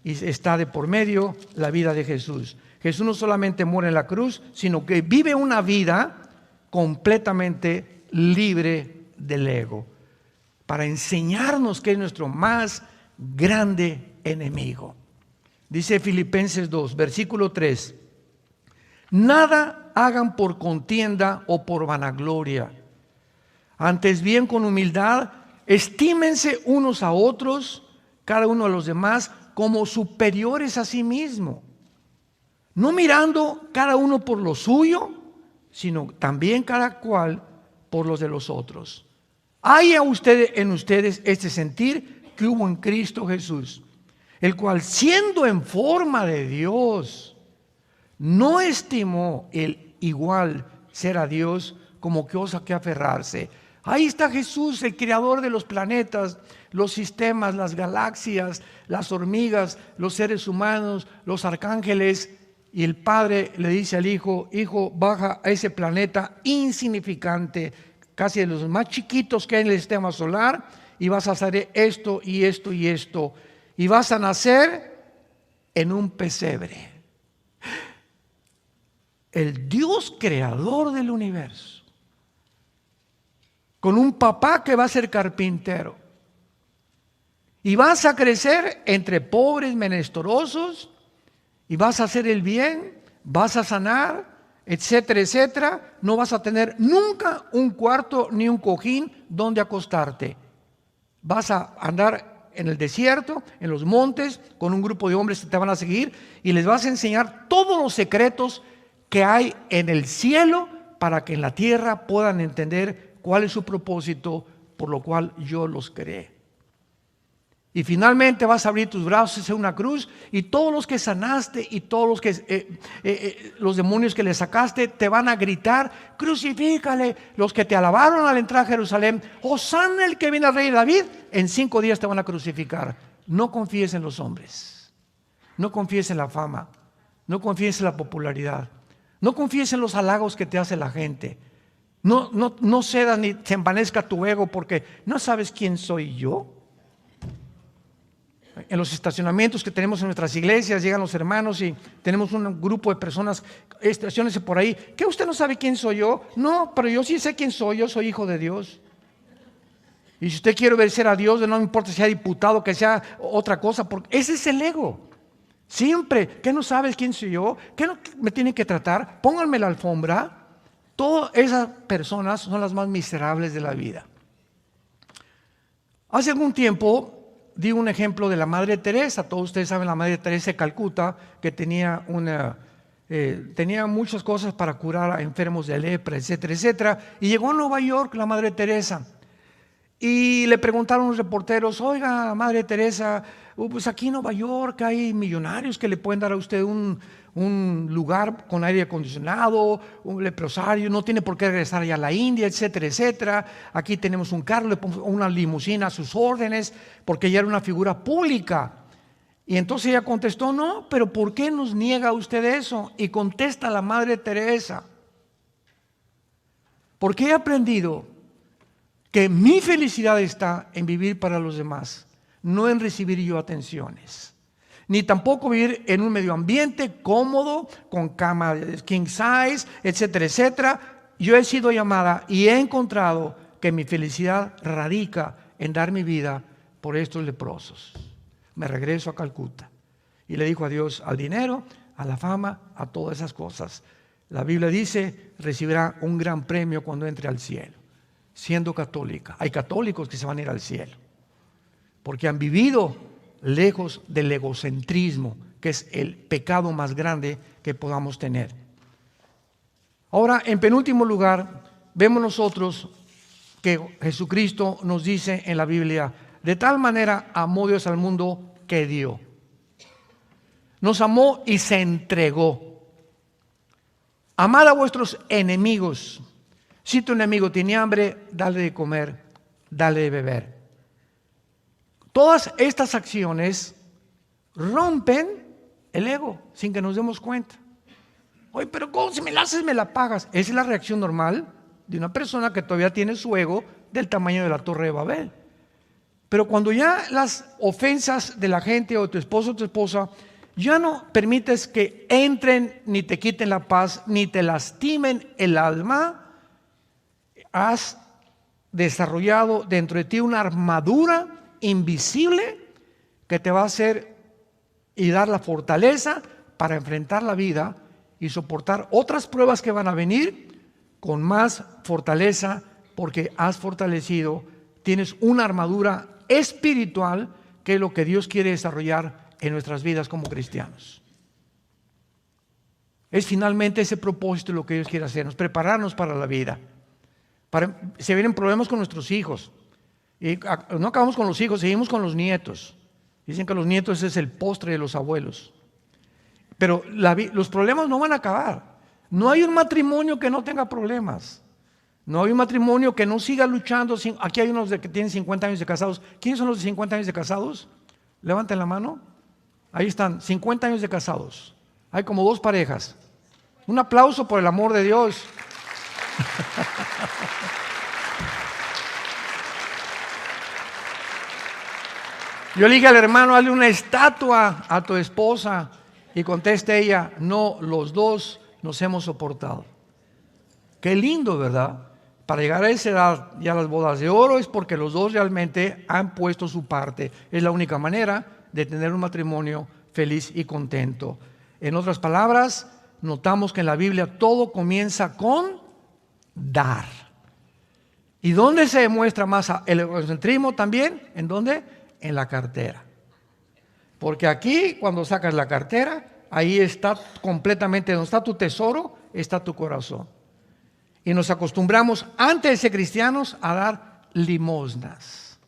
Y está de por medio la vida de Jesús. Jesús no solamente muere en la cruz, sino que vive una vida completamente libre del ego, para enseñarnos que es nuestro más grande enemigo. Dice Filipenses 2, versículo 3: nada hagan por contienda o por vanagloria, antes bien con humildad estímense unos a otros, cada uno a los demás, como superiores a sí mismo, no mirando cada uno por lo suyo, sino también cada cual por los de los otros. Hay en ustedes este sentir que hubo en Cristo Jesús, el cual, siendo en forma de Dios, no estimó el igual ser a Dios como cosa que aferrarse. Ahí está Jesús, el creador de los planetas, los sistemas, las galaxias, las hormigas, los seres humanos, los arcángeles. Y el Padre le dice al Hijo: Hijo, baja a ese planeta insignificante, casi de los más chiquitos que hay en el sistema solar, y vas a hacer esto y esto y esto. Y vas a nacer en un pesebre. El Dios creador del universo, con un papá que va a ser carpintero. Y vas a crecer entre pobres, menesterosos, y vas a hacer el bien, vas a sanar, etcétera, etcétera. No vas a tener nunca un cuarto ni un cojín donde acostarte. Vas a andar en el desierto, en los montes, con un grupo de hombres que te van a seguir, y les vas a enseñar todos los secretos que hay en el cielo, para que en la tierra puedan entender cuál es su propósito, por lo cual yo los creé. Y finalmente vas a abrir tus brazos en una cruz, y todos los que sanaste y todos los que los demonios que le sacaste te van a gritar: crucifícale. Los que te alabaron al entrar a Jerusalén: Hosana el que viene al rey David. En 5 días te van a crucificar. No confíes en los hombres, no confíes en la fama, no confíes en la popularidad, no confíes en los halagos que te hace la gente. No cedas ni se envanezca tu ego, porque no sabes quién soy yo. En los estacionamientos que tenemos en nuestras iglesias llegan los hermanos y tenemos un grupo de personas, estaciónense por ahí. ¿Qué, usted no sabe quién soy yo? No, pero yo sí sé quién soy. Yo soy hijo de Dios. Y si usted quiere obedecer a Dios, no importa si sea diputado, que sea otra cosa, porque ese es el ego. Siempre, ¿qué no sabes quién soy yo? ¿Qué no me tienen que tratar? Pónganme la alfombra. Todas esas personas son las más miserables de la vida. Hace algún tiempo di un ejemplo de la Madre Teresa. Todos ustedes saben la Madre Teresa de Calcuta, que tenía muchas cosas para curar a enfermos de lepra, etcétera, etcétera. Y llegó a Nueva York la Madre Teresa. Y le preguntaron los reporteros: oiga, Madre Teresa, pues aquí en Nueva York hay millonarios que le pueden dar a usted un lugar con aire acondicionado, un leprosario, no tiene por qué regresar allá a la India, etcétera, etcétera. Aquí tenemos un carro, le ponemos una limusina a sus órdenes, porque ella era una figura pública. Y entonces ella contestó: no, pero ¿por qué nos niega usted eso? Y contesta la Madre Teresa: porque he aprendido que mi felicidad está en vivir para los demás, no en recibir yo atenciones, ni tampoco vivir en un medio ambiente cómodo, con cama king size, etcétera, etcétera. Yo he sido llamada y he encontrado que mi felicidad radica en dar mi vida por estos leprosos. Me regreso a Calcuta. Y le dijo adiós al dinero, a la fama, a todas esas cosas. La Biblia dice: recibirá un gran premio cuando entre al cielo. Siendo católica. Hay católicos que se van a ir al cielo porque han vivido lejos del egocentrismo, que es el pecado más grande que podamos tener. Ahora, en penúltimo lugar, vemos nosotros que Jesucristo nos dice en la Biblia: de tal manera amó Dios al mundo que dio. Nos amó y se entregó. Amad a vuestros enemigos. Si tu enemigo tiene hambre, dale de comer, dale de beber. Todas estas acciones rompen el ego sin que nos demos cuenta. Oye, pero ¿cómo? Si me la haces, me la pagas. Esa es la reacción normal de una persona que todavía tiene su ego del tamaño de la Torre de Babel. Pero cuando ya las ofensas de la gente, o tu esposo o tu esposa, ya no permites que entren, ni te quiten la paz, ni te lastimen el alma, has desarrollado dentro de ti una armadura invisible que te va a hacer y dar la fortaleza para enfrentar la vida y soportar otras pruebas que van a venir con más fortaleza, porque has fortalecido, tienes una armadura espiritual, que es lo que Dios quiere desarrollar en nuestras vidas como cristianos. Es finalmente ese propósito lo que Dios quiere hacernos, prepararnos para la vida. Se vienen problemas con nuestros hijos, y no acabamos con los hijos, seguimos con los nietos. Dicen que los nietos es el postre de los abuelos, pero los problemas no van a acabar. No hay un matrimonio que no tenga problemas, no hay un matrimonio que no siga luchando. Aquí hay unos que tienen 50 años de casados. ¿Quiénes son los de 50 años de casados? Levanten la mano. Ahí están, 50 años de casados. Hay como 2 parejas. Un aplauso por el amor de Dios. Yo le dije al hermano: hazle una estatua a tu esposa. Y contesta ella: no, los dos nos hemos soportado. Qué lindo, ¿verdad? Para llegar a esa edad, ya las bodas de oro, es porque los dos realmente han puesto su parte. Es la única manera de tener un matrimonio feliz y contento. En otras palabras, notamos que en la Biblia todo comienza con dar. ¿Y dónde se demuestra más el egocentrismo también? ¿En dónde? En la cartera. Porque aquí, cuando sacas la cartera, ahí está completamente, donde está tu tesoro, está tu corazón. Y nos acostumbramos, antes de ser cristianos, a dar limosnas.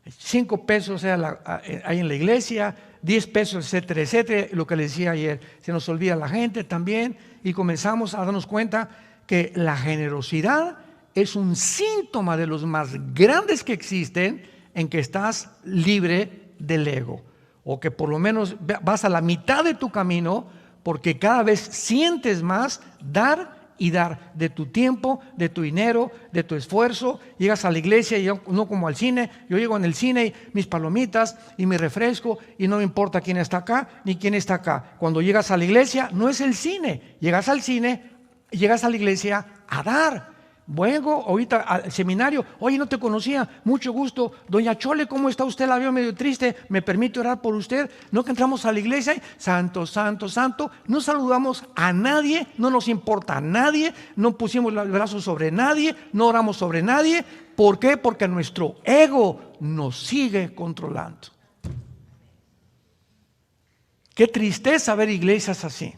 5 pesos ahí en la iglesia, 10 pesos, etcétera, etcétera. Lo que les decía ayer, se nos olvida la gente también, y comenzamos a darnos cuenta que la generosidad es un síntoma de los más grandes que existen, en que estás libre del ego, o que por lo menos vas a la mitad de tu camino, porque cada vez sientes más dar y dar de tu tiempo, de tu dinero, de tu esfuerzo. Llegas a la iglesia y no como al cine. Yo llego en el cine y mis palomitas y mi refresco, y no me importa quién está acá ni quién está acá. Cuando llegas a la iglesia no es el cine, llegas al cine, llegas a la iglesia a dar. Vengo ahorita al seminario: oye, no te conocía, mucho gusto, doña Chole, ¿cómo está usted? La veo medio triste, ¿me permite orar por usted? No, que entramos a la iglesia y santo, santo, santo, no saludamos a nadie, no nos importa a nadie, no pusimos los brazos sobre nadie, no oramos sobre nadie. ¿Por qué? Porque nuestro ego nos sigue controlando. Qué tristeza ver iglesias así,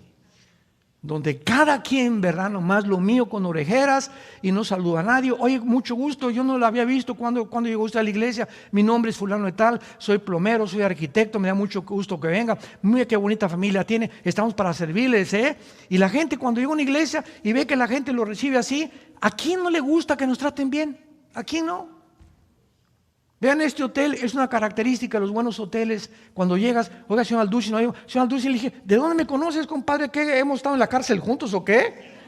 donde cada quien, ¿verdad? Nomás lo mío con orejeras y no saluda a nadie. Oye, mucho gusto, yo no la había visto cuando llegó usted a la iglesia. Mi nombre es fulano de tal, soy plomero, soy arquitecto, me da mucho gusto que venga. Mira qué bonita familia tiene, estamos para servirles, ¿eh? Y la gente cuando llega a una iglesia y ve que la gente lo recibe así, ¿a quién no le gusta que nos traten bien? ¿A quién no? Vean, este hotel es una característica de los buenos hoteles. Cuando llegas, oiga, señor Alducin, no, señor Alducin, le dije, ¿de dónde me conoces, compadre? ¿Qué, hemos estado en la cárcel juntos o qué?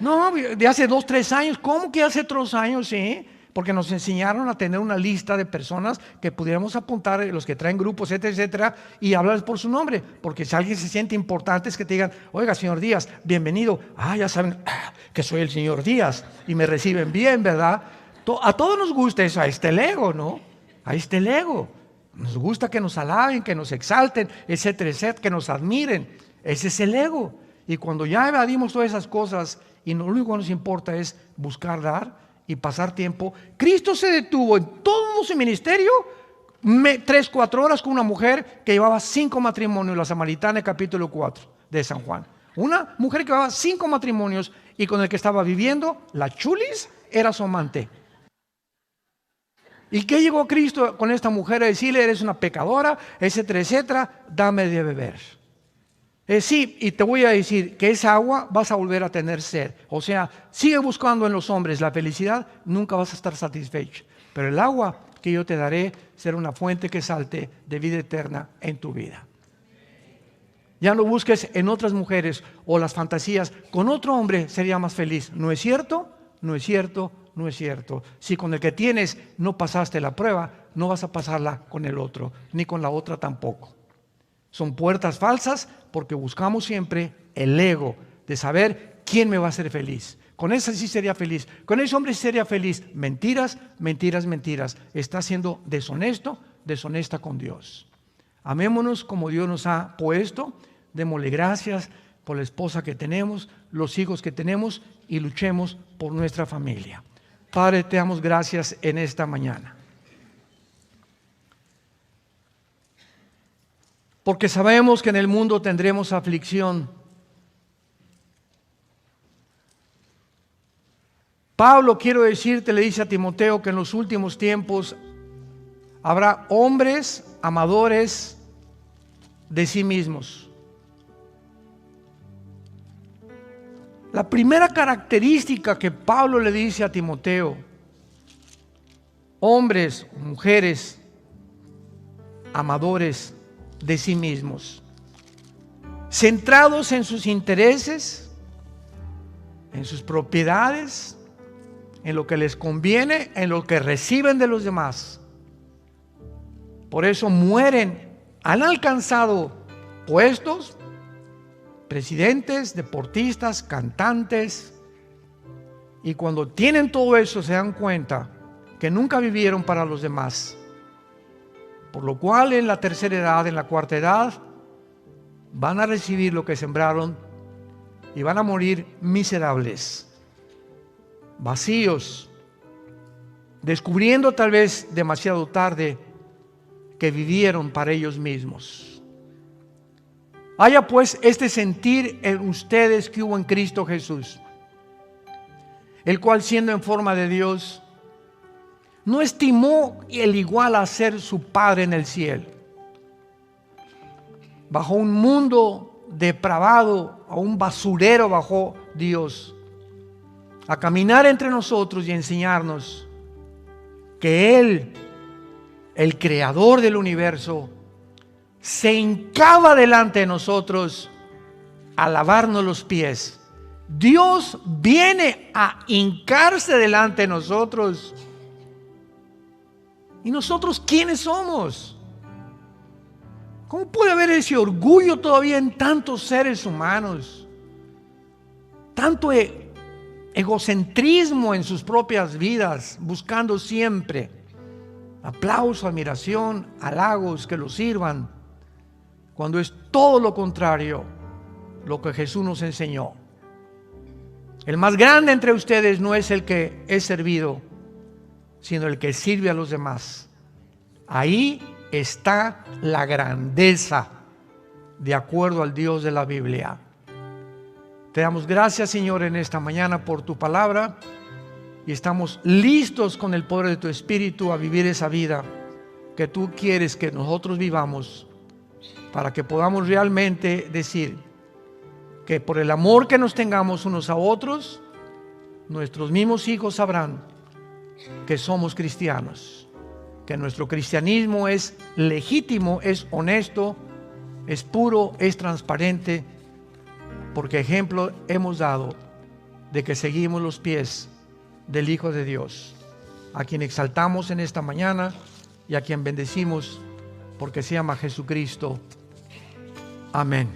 No, de hace 2, 3 años. ¿Cómo que hace 3 años? Sí, porque nos enseñaron a tener una lista de personas que pudiéramos apuntar, los que traen grupos, etcétera, etcétera, y hablarles por su nombre. Porque si alguien se siente importante es que te digan, oiga, señor Díaz, bienvenido. Ya saben que soy el señor Díaz y me reciben bien, ¿verdad? A todos nos gusta eso, ahí está el ego, ¿no? Ahí está el ego. Nos gusta que nos alaben, que nos exalten, etcétera, etcétera, que nos admiren. Ese es el ego. Y cuando ya evadimos todas esas cosas y lo único que nos importa es buscar dar y pasar tiempo, Cristo se detuvo en todo su ministerio 3, 4 horas con una mujer que llevaba 5 matrimonios, la samaritana, capítulo 4 de San Juan. Una mujer que llevaba 5 matrimonios y con el que estaba viviendo, la chulis, era su amante. ¿Y qué llegó Cristo con esta mujer a decirle? Eres una pecadora, etcétera, etcétera, dame de beber. Sí, y te voy a decir que esa agua vas a volver a tener sed. O sea, sigue buscando en los hombres la felicidad, nunca vas a estar satisfecho. Pero el agua que yo te daré será una fuente que salte de vida eterna en tu vida. Ya no busques en otras mujeres o las fantasías. Con otro hombre sería más feliz. ¿No es cierto? No es cierto. No es cierto. Si con el que tienes no pasaste la prueba, no vas a pasarla con el otro, ni con la otra tampoco. Son puertas falsas porque buscamos siempre el ego de saber quién me va a hacer feliz. Con ese sí sería feliz, con ese hombre sí sería feliz. Mentiras, mentiras, mentiras. Está siendo deshonesto, deshonesta con Dios. Amémonos como Dios nos ha puesto. Démosle gracias por la esposa que tenemos, los hijos que tenemos y luchemos por nuestra familia. Padre, te damos gracias en esta mañana. Porque sabemos que en el mundo tendremos aflicción. Pablo, quiero decirte, le dice a Timoteo que en los últimos tiempos habrá hombres amadores de sí mismos. La primera característica que Pablo le dice a Timoteo, hombres, mujeres, amadores de sí mismos, centrados en sus intereses, en sus propiedades, en lo que les conviene, en lo que reciben de los demás. Por eso mueren, han alcanzado puestos, presidentes, deportistas, cantantes, y cuando tienen todo eso se dan cuenta que nunca vivieron para los demás. Por lo cual en la tercera edad, en la cuarta edad, van a recibir lo que sembraron y van a morir miserables, vacíos, descubriendo tal vez demasiado tarde que vivieron para ellos mismos. Haya pues este sentir en ustedes que hubo en Cristo Jesús, el cual siendo en forma de Dios, no estimó el igual a ser su Padre en el cielo. Bajo un mundo depravado, a un basurero bajó Dios a caminar entre nosotros y enseñarnos que Él, el creador del universo, se hincaba delante de nosotros a lavarnos los pies. Dios viene a hincarse delante de nosotros. ¿Y nosotros quiénes somos? ¿Cómo puede haber ese orgullo todavía en tantos seres humanos? Tanto egocentrismo en sus propias vidas, buscando siempre aplauso, admiración, halagos que los sirvan, cuando es todo lo contrario lo que Jesús nos enseñó. El más grande entre ustedes no es el que es servido, sino el que sirve a los demás. Ahí está la grandeza de acuerdo al Dios de la Biblia. Te damos gracias, Señor, en esta mañana por tu palabra, y estamos listos con el poder de tu Espíritu a vivir esa vida que tú quieres que nosotros vivamos, para que podamos realmente decir que por el amor que nos tengamos unos a otros, nuestros mismos hijos sabrán que somos cristianos, que nuestro cristianismo es legítimo, es honesto, es puro, es transparente, porque ejemplo hemos dado de que seguimos los pies del Hijo de Dios, a quien exaltamos en esta mañana y a quien bendecimos porque se llama Jesucristo. Amén.